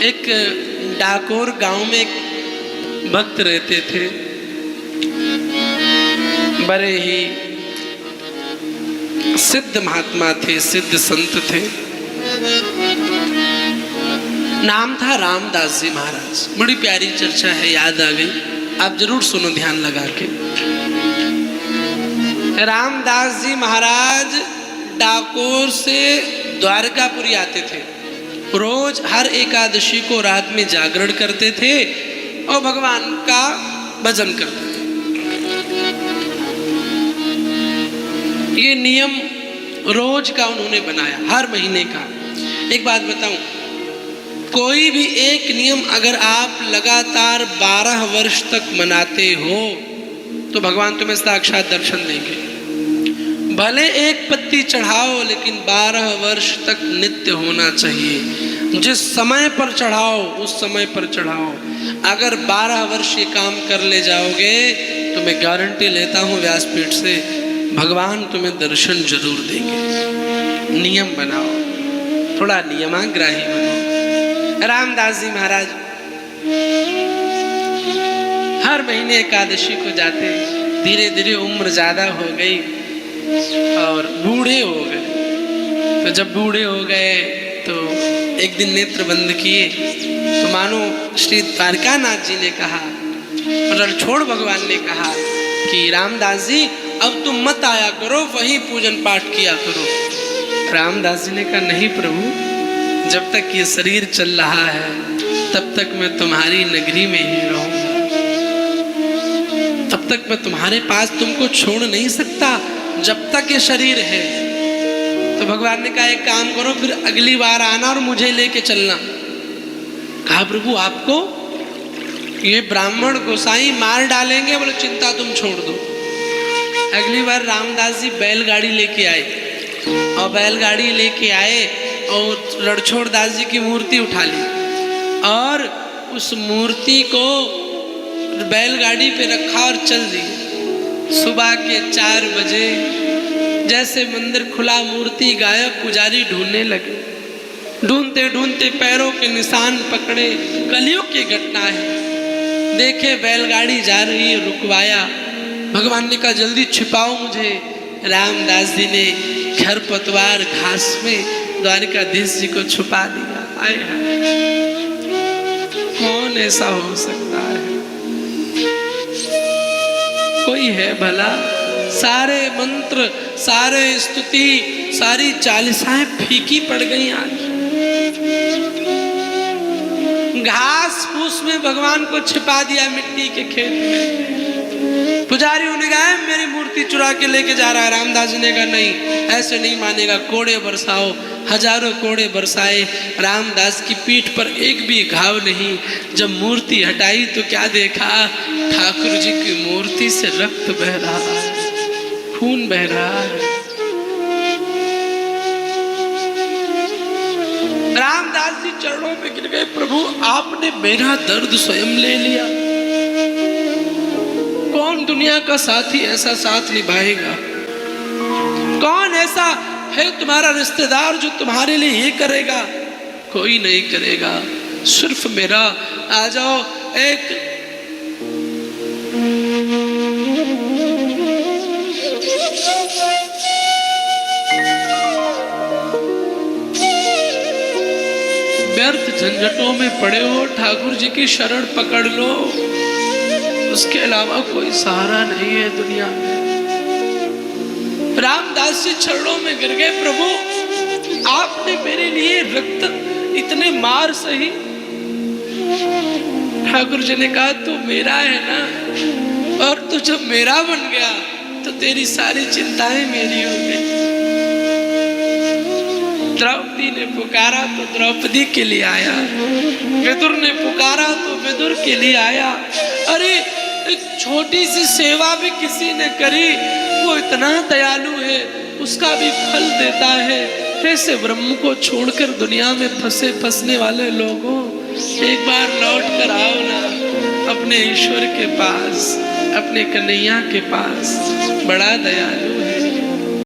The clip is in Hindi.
एक डाकोर गांव में एक भक्त रहते थे, बड़े ही सिद्ध महात्मा थे, सिद्ध संत थे। नाम था रामदास जी महाराज। बड़ी प्यारी चर्चा है, याद आ गई, आप जरूर सुनो ध्यान लगा के। रामदास जी महाराज डाकोर से द्वारकापुरी आते थे। रोज हर एकादशी को रात में जागरण करते थे और भगवान का भजन करते थे। ये नियम रोज का उन्होंने बनाया, हर महीने का। एक बात बताऊं, कोई भी एक नियम अगर आप लगातार 12 वर्ष तक मनाते हो तो भगवान तुम्हें साक्षात दर्शन देंगे। भले एक पत्ती चढ़ाओ, लेकिन 12 वर्ष तक नित्य होना चाहिए। जिस समय पर चढ़ाओ उस समय पर चढ़ाओ। अगर 12 वर्ष ये काम कर ले जाओगे तो मैं गारंटी लेता हूँ व्यासपीठ से, भगवान तुम्हें दर्शन जरूर देंगे। नियम बनाओ, थोड़ा नियमाग्राही बनो। रामदास जी महाराज हर महीने एकादशी को जाते। धीरे धीरे उम्र ज्यादा हो गई और बूढ़े हो गए। तो जब बूढ़े हो गए तो एक दिन नेत्र बंद किए तो मानो श्री द्वारकानाथ जी ने कहा, रणछोड़ भगवान ने कहा कि रामदास जी अब तुम मत आया करो, वहीं पूजन पाठ किया करो। रामदास जी ने कहा, नहीं प्रभु, जब तक ये शरीर चल रहा है तब तक मैं तुम्हारी नगरी में ही रहूंगा, तब तक मैं तुम्हारे पास तुमको छोड़ नहीं सकता जब तक ये शरीर है। तो भगवान ने कहा, एक काम करो, फिर अगली बार आना और मुझे लेके चलना। कहा, प्रभु आपको ये ब्राह्मण गोसाई मार डालेंगे। बोले, चिंता तुम छोड़ दो। अगली बार रामदास जी बैलगाड़ी लेके आए और बैलगाड़ी लेके आए और रणछोड़ दास जी की मूर्ति उठा ली और उस मूर्ति को बैलगाड़ी पे रखा और चल दिए। सुबह के 4 बजे जैसे मंदिर खुला, मूर्ति गायब, पुजारी ढूंढने लगे। ढूंढते ढूंढते पैरों के निशान पकड़े। कलयुग की घटना है। देखे बैलगाड़ी जा रही है, रुकवाया। भगवान ने कहा, जल्दी छिपाओ मुझे। रामदास जी ने खरपतवार घास में द्वारकाधीश जी को छुपा दिया। आए कौन ऐसा हो सकता है? कोई है भला? सारे मंत्र, सारे स्तुति, सारी चालीसाएं फीकी पड़ गई। आज घास फूस में भगवान को छिपा दिया, मिट्टी के खेत में। पुजारियों ने कहा, मेरी मूर्ति चुरा के लेके जा रहा है। रामदास जी ने कहा, नहीं, ऐसे नहीं मानेगा, कोड़े बरसाओ। हजारों कोड़े बरसाए। रामदास की पीठ पर एक भी घाव नहीं। जब मूर्ति हटाई तो क्या देखा? ठाकुर जी की मूर्ति से रक्त बह रहा है, खून बह रहा है। रामदास जी चरणों में गिर गए, प्रभु आपने मेरा दर्द स्वयं ले लिया। कौन दुनिया का साथी ऐसा साथ निभाएगा? कौन ऐसा है तुम्हारा रिश्तेदार जो तुम्हारे लिए ये करेगा? कोई नहीं करेगा, सिर्फ मेरा। आ जाओ। एक व्यर्थ झंझटों में पड़े हो, ठाकुर जी की शरण पकड़ लो। उसके अलावा कोई सहारा नहीं है दुनिया में। रामदास जी चरणों में गिर गए, प्रभु आपने मेरे लिए रक्त इतने मार सही। ठाकुर जी ने कहा, तू मेरा है ना, और तू जब मेरा बन गया तो तेरी सारी चिंताएं मेरी हो गई। द्रौपदी ने पुकारा तो द्रौपदी के लिए आया। विदुर ने पुकारा तो विदुर के लिए आया। अरे एक छोटी सी सेवा भी किसी ने करी, वो इतना दयालु है, उसका भी फल देता है। ऐसे ब्रह्म को छोड़कर दुनिया में फंसने वाले लोगों, एक बार लौट कर आओ ना अपने ईश्वर के पास, अपने कन्हैया के पास। बड़ा दयालु है।